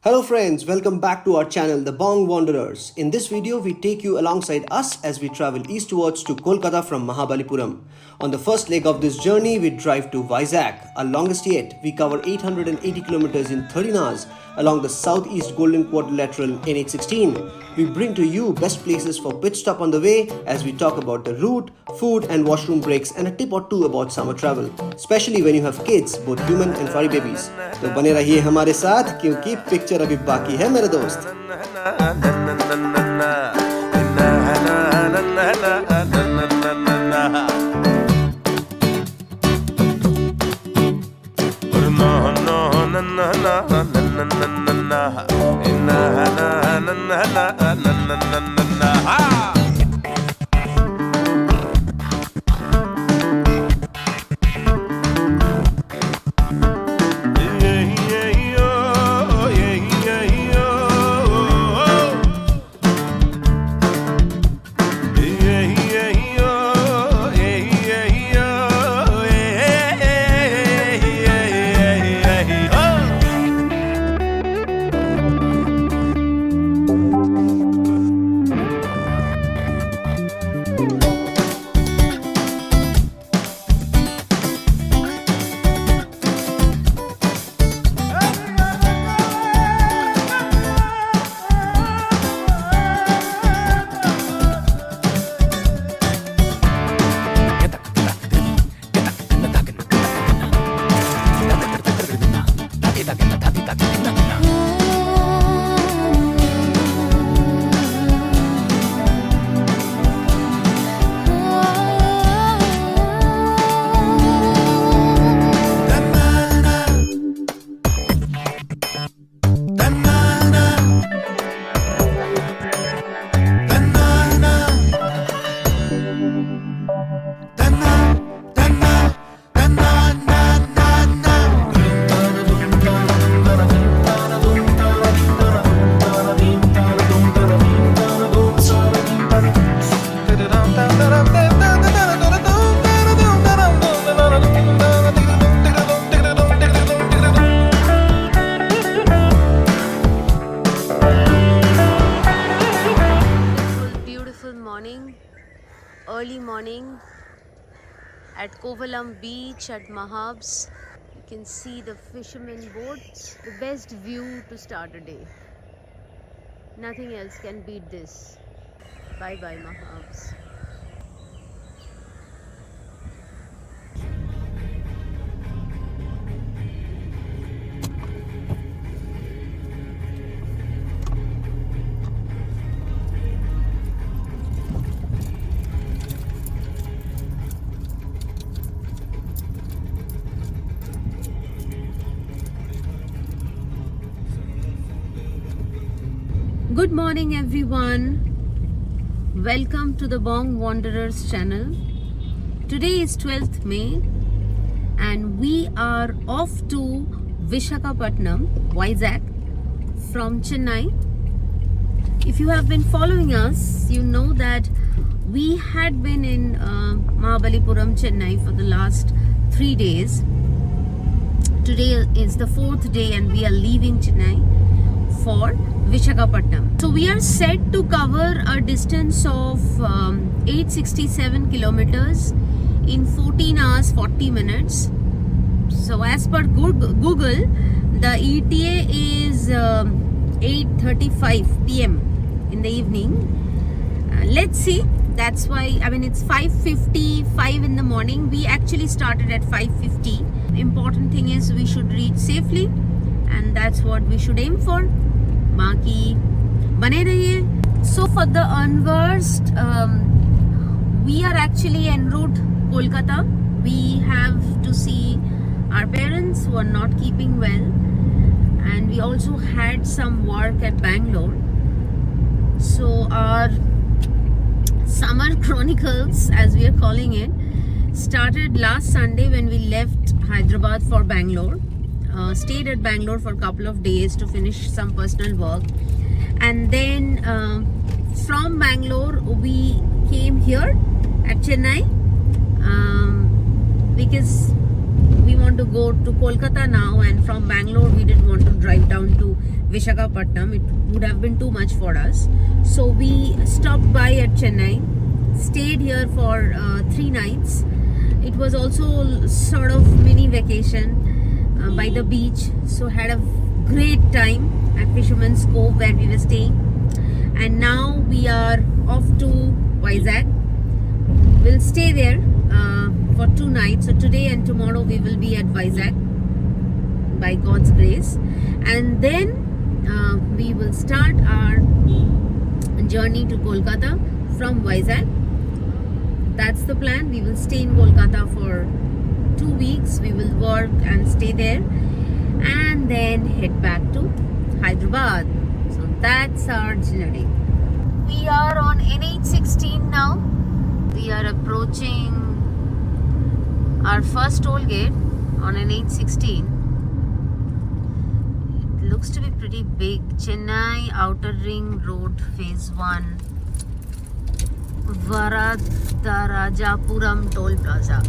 Hello friends, welcome back to our channel The Bong Wanderers. In this video, we take you alongside us as we travel eastwards to Kolkata from Mahabalipuram. On the first leg of this journey, we drive to Vizag, our longest yet. We cover 880 kilometers in 13 hours along the southeast Golden Quadrilateral NH16. We bring to you best places for pit stop on the way as we talk about the route, food and washroom breaks and a tip or two about summer travel, especially when you have kids, both human and furry babies. तो बने रहिए हमारे साथ क्योंकि picture अभी बाकी है मेरे दोस्त. Early morning at Kovalam beach at Mahabs. You can see the fishermen boats. The best view to start a day. Nothing else can beat this. Bye bye Mahabs. Good morning everyone. Welcome to the Bong Wanderers channel. Today is 12th May and we are off to Visakhapatnam, Vizag from Chennai. If you have been following us, you know that we had been in Mahabalipuram, Chennai for the last 3 days. Today is the 4th day and we are leaving Chennai for Visakhapatnam. So we are set to cover a distance of 867 kilometers in 14 hours 40 minutes. So as per Google, the ETA is 8:35 PM in the evening. Let's see. That's why, it's 5:55 in the morning. We actually started at 5:50. Important thing is we should reach safely and that's what we should aim for. Baki bane rahiye. So for the unversed, we are actually en route Kolkata. We have to see our parents who are not keeping well, and we also had some work at Bangalore. So our summer chronicles, as we are calling it, started last Sunday when we left Hyderabad for Bangalore. Stayed at Bangalore for a couple of days to finish some personal work, and then from Bangalore we came here at Chennai because we want want to go to Kolkata now, and from Bangalore we didn't want to drive down to Visakhapatnam. It would have been too much for us. So we stopped by at Chennai, stayed here for 3 nights. It was also sort of mini vacation by the beach. So had a great time at Fisherman's Cove where we were staying. And now we are off to Vizag. We'll stay there for 2 nights. So today and tomorrow we will be at Vizag by God's grace, and then we will start our journey to Kolkata from Vizag. That's the plan. We will stay in Kolkata for 2 weeks. We will work and stay there, and then head back to Hyderabad. So that's our journey. We are on NH16 now. We are approaching our first toll gate on NH16. It looks to be pretty big. Chennai Outer Ring Road Phase 1, Varadarajapuram Toll Plaza.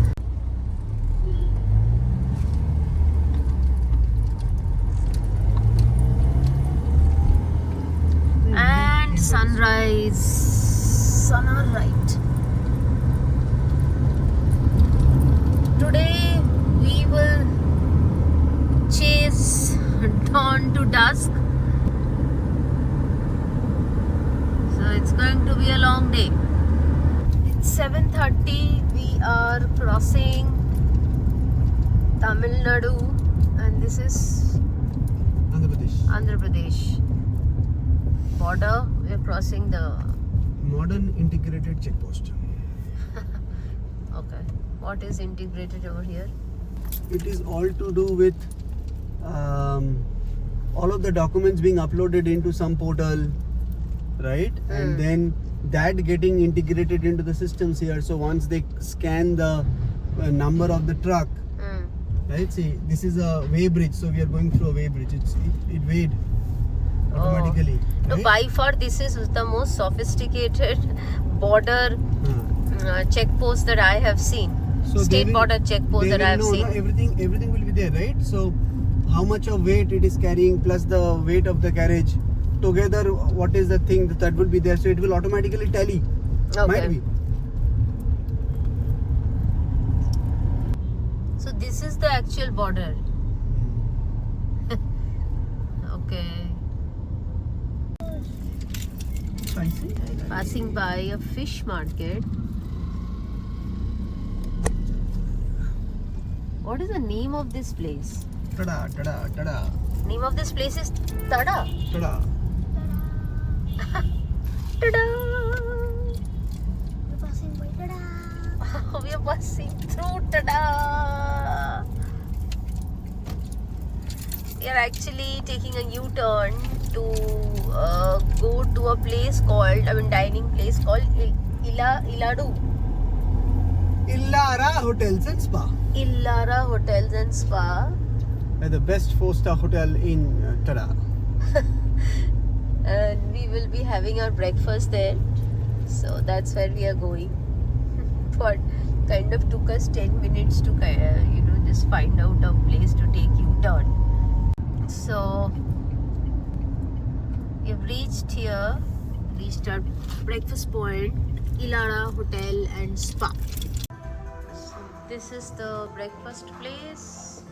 And sunrise on our right. Today we will chase dawn to dusk. So it's going to be a long day. It's 7:30. We are crossing Tamil Nadu, and this is Andhra Pradesh border. We are crossing the Modern integrated check post. okay. What is integrated over here? It is all to do with all of the documents being uploaded into some portal, right? And then that getting integrated into the systems here. So once they scan the number of the truck, right? See, this is a weigh bridge, so we are going through a weigh bridge. It weighed automatically. No, right? by far this is the most sophisticated border check post that I have seen. So State border check post that I have seen. No, everything will be there, right? So how much of weight it is carrying plus the weight of the carriage together, what is the thing that will be there? So it will automatically tally. Okay. Might be. So this is the actual border. Okay. Spicy. Passing by a fish market. What is the name of this place? Tada, tada, tada. Name of this place is Tada. Tada. Tada. We're passing by Tada. We are passing through Tada. We are actually taking a U-turn to go to a place called, dining place called Iladu. Illara Hotels and Spa. Illara Hotels and Spa. The best 4-star hotel in Tada. And we will be having our breakfast there. So that's where we are going. But kind of took us 10 minutes to just find out a place to take U-turn. So we've reached our breakfast point, Illara Hotel and Spa. So this is the breakfast place.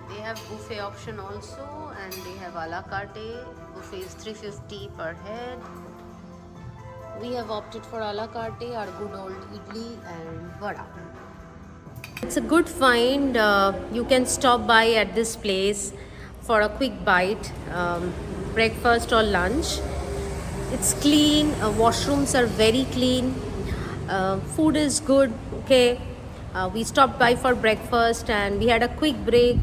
They have buffet option also, and they have a la carte. Buffet is 350 per head. We have opted for a la carte, our good old idli and vada. It's a good find. You can stop by at this place for a quick bite, breakfast or lunch. It's clean, washrooms are very clean, food is good, okay. We stopped by for breakfast and we had a quick break.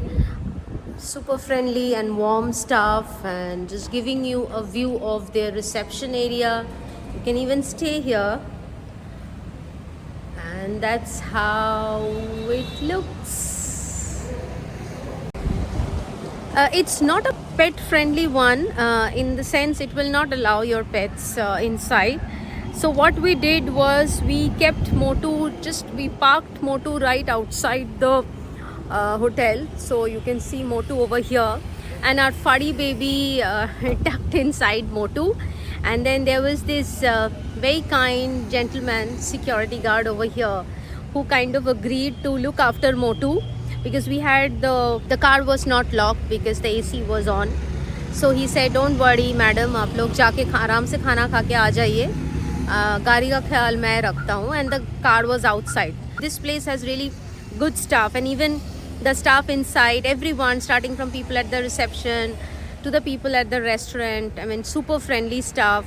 Super friendly and warm staff, and just giving you a view of their reception area. You can even stay here, and that's how it looks. It's not a pet friendly one, in the sense it will not allow your pets inside. So what we did was we parked Motu right outside the hotel. So you can see Motu over here, and our furry baby tucked inside Motu. And then there was this very kind gentleman, security guard over here, who kind of agreed to look after Motu, because we had the car was not locked because the AC was on. So he said, don't worry madam, आप लोग जाके आराम से खाना खा के आ जाइए, गाड़ी का ख्याल मैं रखता हूँ. And the car was outside. This place has really good staff, and even the staff inside, everyone, starting from people at the reception to the people at the restaurant, I mean super friendly staff.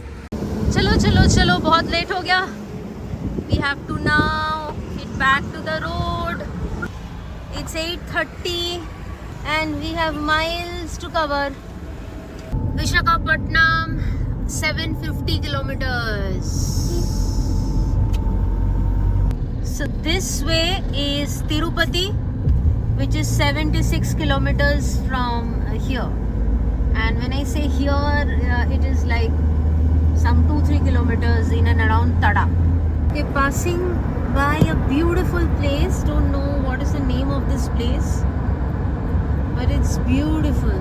चलो चलो चलो, बहुत late हो गया. We have to now get back to the road. It's 8:30 and we have miles to cover. Visakhapatnam, 750 kilometers. So this way is Tirupati, which is 76 kilometers from here. And when I say here, it is like some 2-3 kilometers in and around Tada. Okay, passing by a beautiful place. Don't know what is the name of this place, but it's beautiful.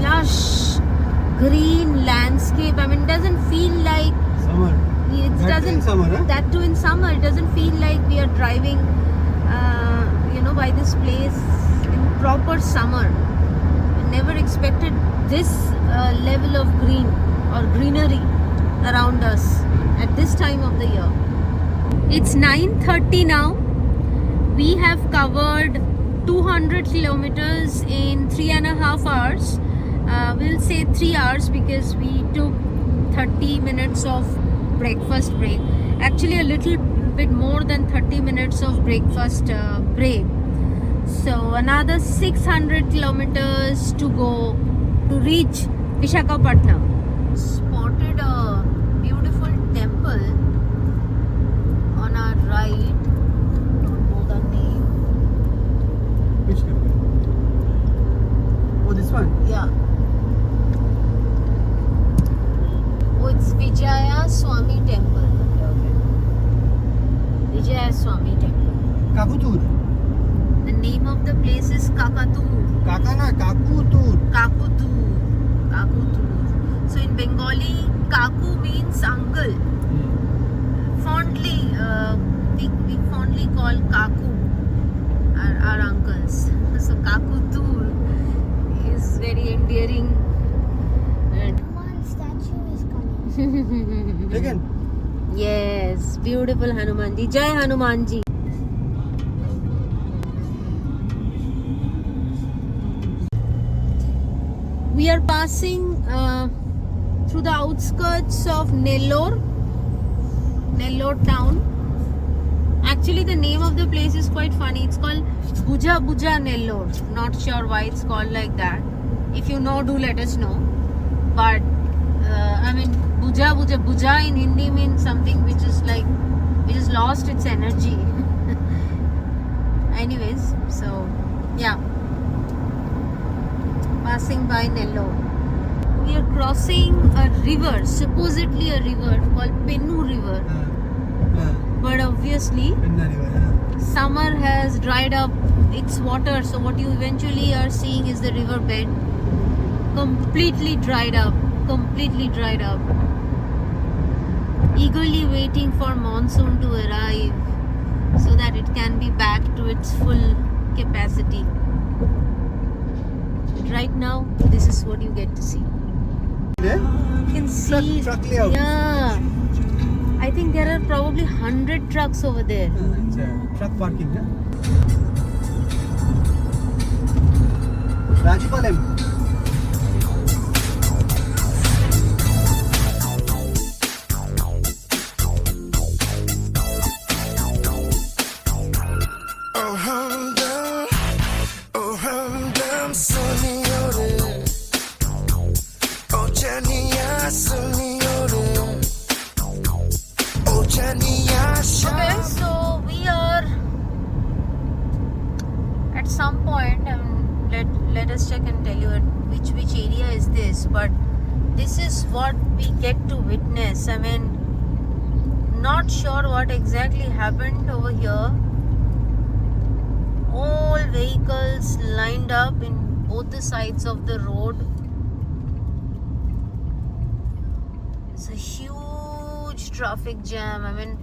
Lush green landscape. I mean, it doesn't feel like summer. It That doesn't. too in summer, huh? That too in summer. It doesn't feel like we are driving, by this place in proper summer. I never expected this level of green or greenery around us at this time of the year. It's 9:30 now. We have covered 200 kilometers in 3.5 hours. We'll say 3 hours because we took 30 minutes of breakfast break. Actually a little bit more than 30 minutes of breakfast break. So another 600 kilometers to go to reach Visakhapatnam. Spotted a beautiful temple on our right. Don't know the name. Which temple? Oh, this one? Yeah. Oh, it's Vijaya Swami Temple. Okay. Vijaya Swami Temple. Kakutur. The name of the place is Kakatu. Kakana, Kakutur. Kakutur. Kakutur. So in Bengali, Kaku means uncle. Fondly, we fondly call Kaku our uncles. So Kakutur is very endearing. Hanuman statue is coming. Taken. Yes, beautiful Hanumanji. Jai Hanumanji. We are passing through the outskirts of Nellore town. Actually, the name of the place is quite funny. It's called Bhuja Bhuja Nellore. Not sure why it's called like that. If you know, do let us know. But Bhuja Bhuja, Bhuja in Hindi means something which is lost its energy. Anyways, so yeah, passing by Nellore. We are crossing a river, supposedly a river called Pennu River. But obviously, Penna river. summer has dried up its water, so what you eventually are seeing is the river bed completely dried up. Eagerly waiting for monsoon to arrive so that it can be back to its full capacity. But right now, this is what you get to see. There? You can see, Truck layout. yeah. I think there are probably 100 trucks over there. It's a truck parking, huh? Rajipalem. Okay, so we are at some point, let us check and tell you which area is this, but this is what we get to witness. I mean, Not sure what exactly happened over here. All vehicles lined up in both the sides of the road. It's a huge traffic jam. I mean,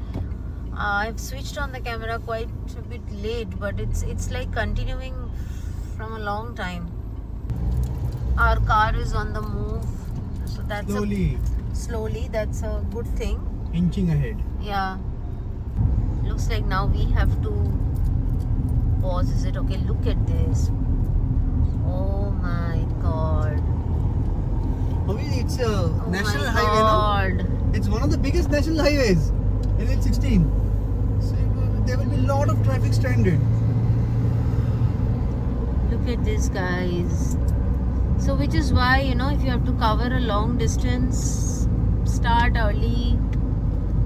I've switched on the camera quite a bit late, but it's like continuing from a long time. Our car is on the move, so that's slowly. That's a good thing. Inching ahead. Yeah. Looks like now we have to pause. Is it okay? Look at this. Oh my god. Obviously, it's a Oh national my highway, god. no? It's one of the biggest national highways. NH16. So there will be a lot of traffic stranded. Look at this, guys. So which is why, you know, if you have to cover a long distance, start early,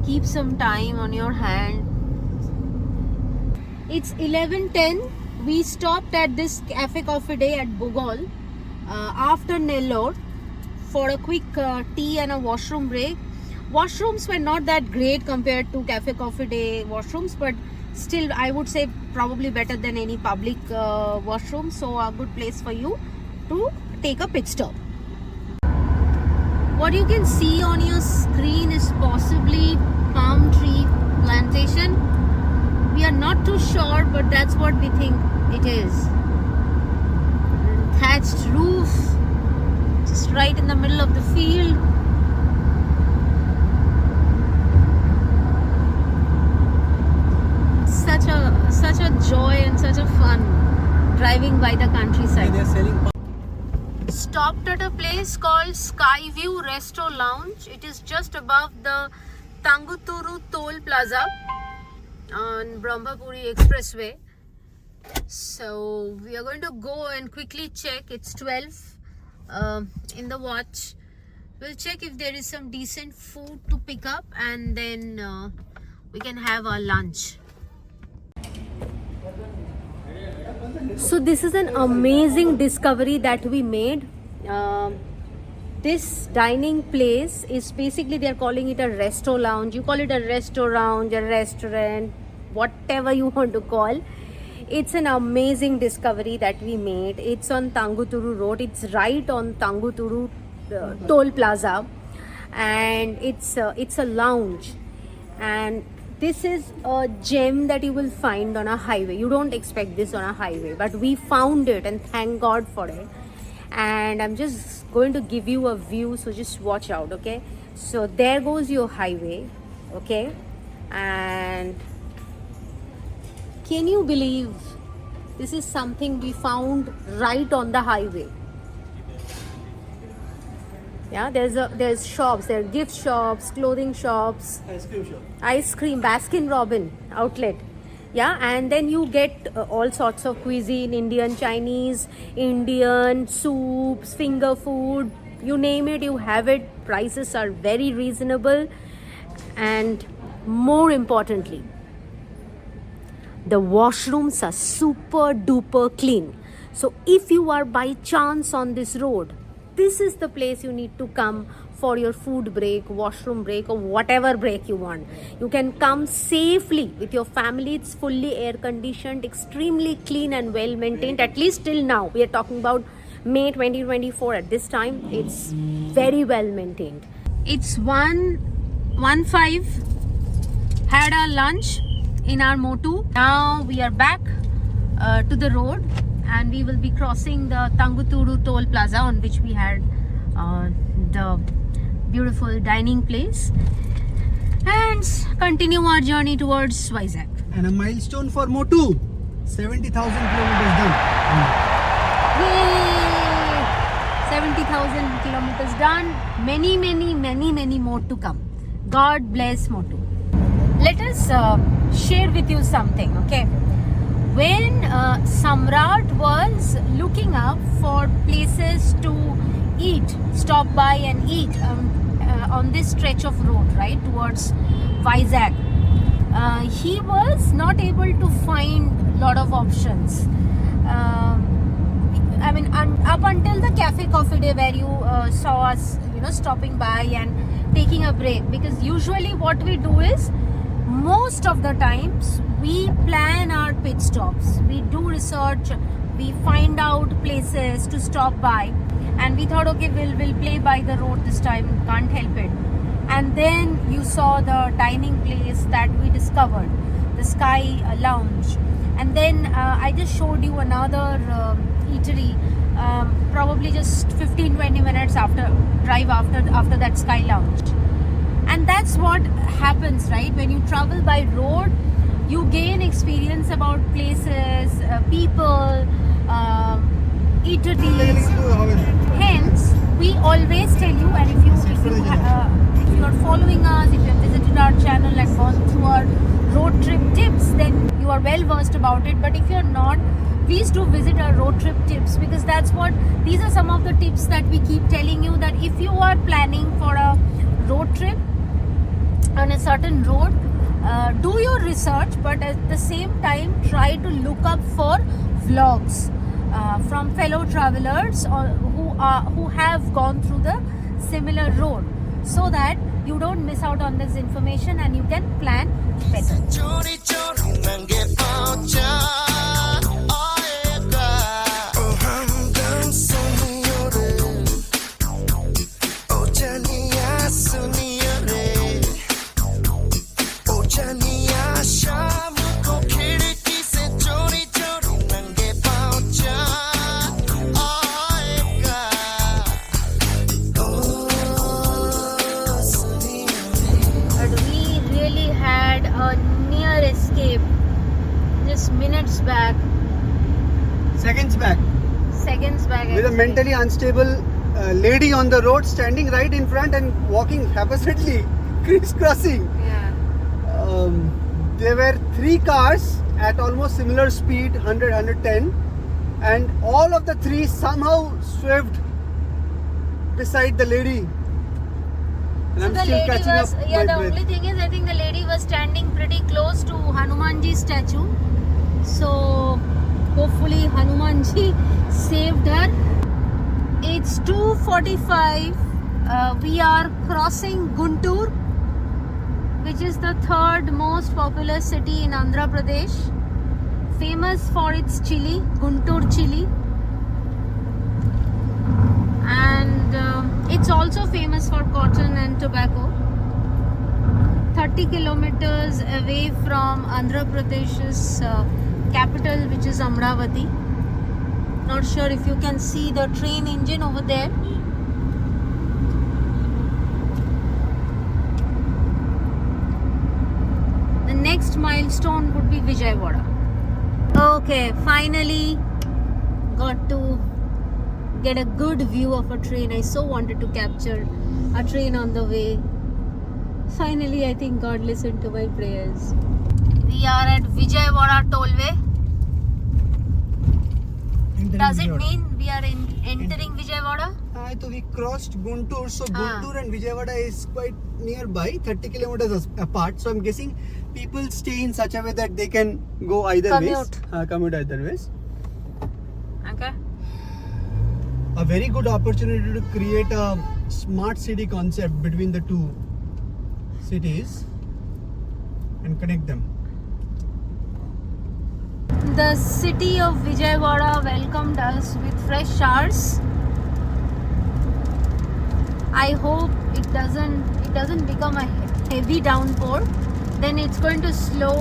keep some time on your hand. It's 11:10. We stopped at this Cafe Coffee Day at Bugol after Nellore for a quick tea and a washroom break. Washrooms were not that great compared to Cafe Coffee Day washrooms, but still I would say probably better than any public washroom. So a good place for you to take a pit stop. What you can see on your screen is possibly palm tree plantation. We are not too sure, but that's what we think it is. Thatched roof, just right in the middle of the field. Such a joy and such a fun driving by the countryside. They are selling. Stopped at a place called Skyview Resto Lounge. It is just above the Tanguturu Toll Plaza on Brahmapuri Expressway. So we are going to go and quickly check. It's 12 in the watch. We'll check if there is some decent food to pick up, and then we can have our lunch. So this is an amazing discovery that we made. This dining place is basically, they are calling it a resto lounge. You call it a restaurant, a restaurant, whatever you want to call. It's an amazing discovery that we made. It's on Tanguturu Road. It's right on Tanguturu Toll Plaza, and it's a lounge. And this is a gem that you will find on a highway. You don't expect this on a highway, but we found it, and thank God for it. And I'm just going to give you a view, so just watch out, okay? So there goes your highway, okay? And can you believe this is something we found right on the highway? Yeah, there's shops, there are gift shops, clothing shops, ice cream, Baskin Robbins outlet. Yeah, and then you get all sorts of cuisine, Indian, Chinese, Indian, soups, finger food, you name it, you have it. Prices are very reasonable, and more importantly, the washrooms are super duper clean. So if you are by chance on this road, this is the place you need to come for your food break, washroom break, or whatever break you want. You can come safely with your family. It's fully air conditioned, extremely clean and well maintained, at least till now. We are talking about May 2024. At this time, it's very well maintained. It's 1:15. Had our lunch in our Motu. Now we are back to the road, and we will be crossing the Tanguturu Toll Plaza, on which we had the beautiful dining place, and continue our journey towards Vizag. And a milestone for Motu. 70,000 kilometers done. Yay! 70,000 kilometers done. Many more to come. God bless Motu. Let us share with you something, okay? When Samrat was looking up for places to eat, stop by and eat on this stretch of road, right, towards Vizag, he was not able to find a lot of options. I mean, up until the Cafe Coffee Day, where you saw us, stopping by and taking a break, because usually what we do is most of the times we plan our pit stops. We do research, we find out places to stop by, and we thought, okay, we'll play by the road this time, can't help it. And then you saw the dining place that we discovered, the Sky Lounge. And then I just showed you another eatery, probably just 15-20 minutes after that Sky Lounge. And that's what happens, right? When you travel by road, you gain experience about places, people, eateries. Hence, we always tell you, and if you are following us, if you have visited our channel and gone through our road trip tips, then you are well versed about it. But if you are not, please do visit our road trip tips, because these are some of the tips that we keep telling you, that if you are planning for a road trip on a certain road, do your research, but at the same time try to look up for vlogs from fellow travelers or who have gone through the similar road, so that you don't miss out on this information and you can plan better. Minutes back, Seconds back. I With a would mentally unstable lady on the road standing right in front and walking haphazardly, crisscrossing. say. Yeah. There were 3 cars at almost similar speed, 100, 110, and all of the 3 somehow swerved beside the lady. And So I'm the still lady catching was, up yeah, my the breath. only thing is, I think the lady was standing pretty close to Hanumanji statue. So hopefully Hanumanji saved her. It's 2:45. We are crossing Guntur, which is the 3rd most populous city in Andhra Pradesh, famous for its chili, Guntur chili. And it's also famous for cotton and tobacco. 30 kilometers away from Andhra Pradesh's capital, which is Amravati. Not sure if you can see the train engine over there. The next milestone would be Vijayawada. Okay, finally got to get a good view of a train. I so wanted to capture a train on the way. Finally, I think God listened to my prayers. We are at Vijayawada tollway. Does it mean we are entering Vijayawada? I thought we crossed Guntur, so Guntur and Vijayawada is quite nearby, 30 kilometers apart. So I'm guessing people stay in such a way that they can go either Commute. ways. Commute either ways. Okay. A very good opportunity to create a smart city concept between the 2 cities and connect them. The city of Vijayawada welcomed us with fresh showers. I hope it doesn't become a heavy downpour. Then it's going to slow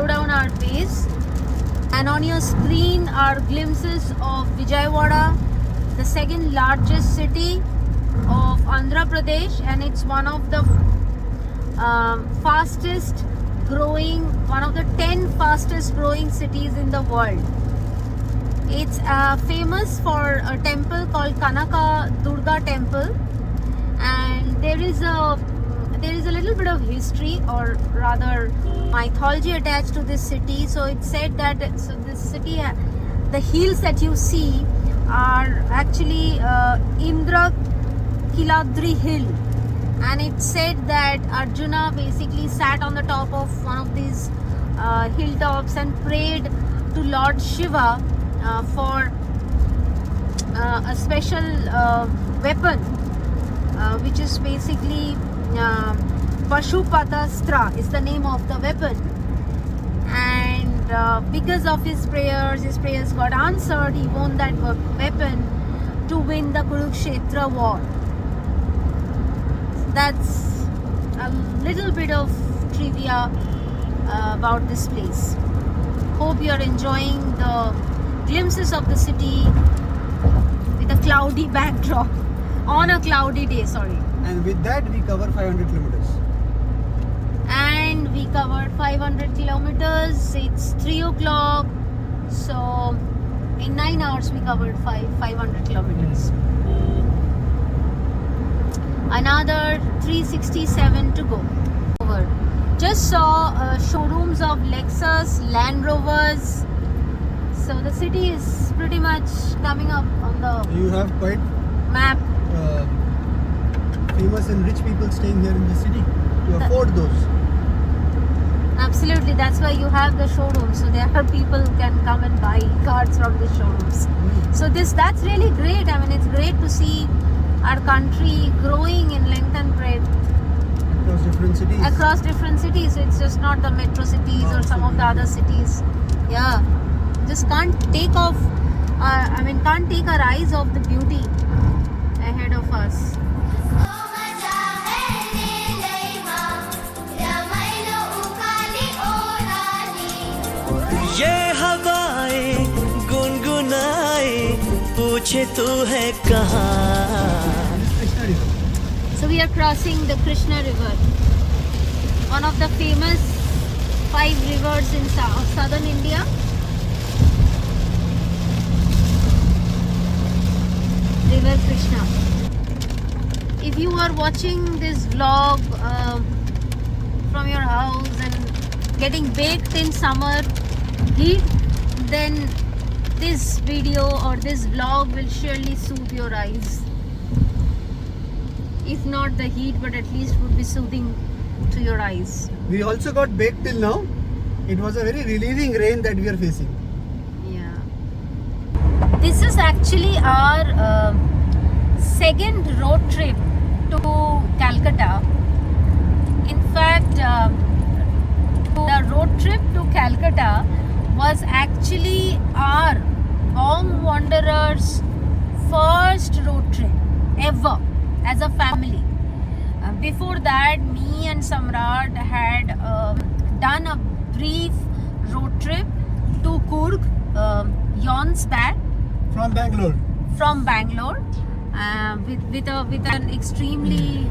down our pace. And on your screen are glimpses of Vijayawada, the 2nd largest city of Andhra Pradesh, and it's one of the fastest growing, one of the 10 fastest growing cities in the world. It's famous for a temple called Kanaka Durga Temple, and there is a little bit of history, or rather mythology, attached to this city. So it's said that this city, the hills that you see are actually Indra Kiladri Hill, and it's said that Arjuna basically sat on the top of one of these hilltops and prayed to Lord Shiva for a special weapon, which is basically Pashupatastra is the name of the weapon. And because of his prayers got answered. He won that weapon to win the Kurukshetra war. That's a little bit of trivia about this place. Hope you are enjoying the glimpses of the city with a cloudy backdrop on a cloudy day. And with that, we cover 500 kilometers. And we covered 500 kilometers. It's 3 o'clock. So in 9 hours we covered 500 kilometers. Another 367 to go. Just saw showrooms of Lexus, Land Rovers. So the city is pretty much coming up on the You have quite map. famous and rich people staying here in the city to afford those. Absolutely, that's why you have the showrooms. So there are people who can come and buy cars from the showrooms. So that's really great. I mean, it's great to see our country growing in length and breadth Across different cities. across different cities. So it's just not the metro cities or some of the other cities. Yeah, just can't take can't take our eyes off the beauty ahead of us. ये हवाएं गुनगुनाए पूछे तू है कहाँ. So we are crossing the Krishna River, one of the famous 5 rivers in southern India. River Krishna. If you are watching this vlog from your house and getting baked in summer heat, then this video or this vlog will surely soothe your eyes. If not the heat, but at least would be soothing to your eyes. We also got baked till now. It was a very relieving rain that we are facing. Yeah. This is actually our second road trip to Calcutta. In fact, the road trip to Calcutta was actually our Bong Wanderers' first road trip ever as a family. Before that, me and Samrat had done a brief road trip to Coorg, Yons back From Bangalore. from Bangalore, with an extremely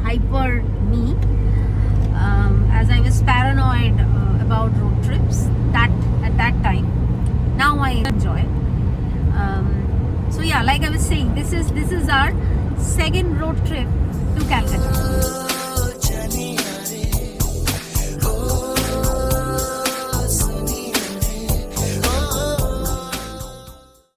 hyper me, as I was paranoid about road trips at that time. Now I enjoy. So yeah, like I was saying, this is our second road trip to Calcutta.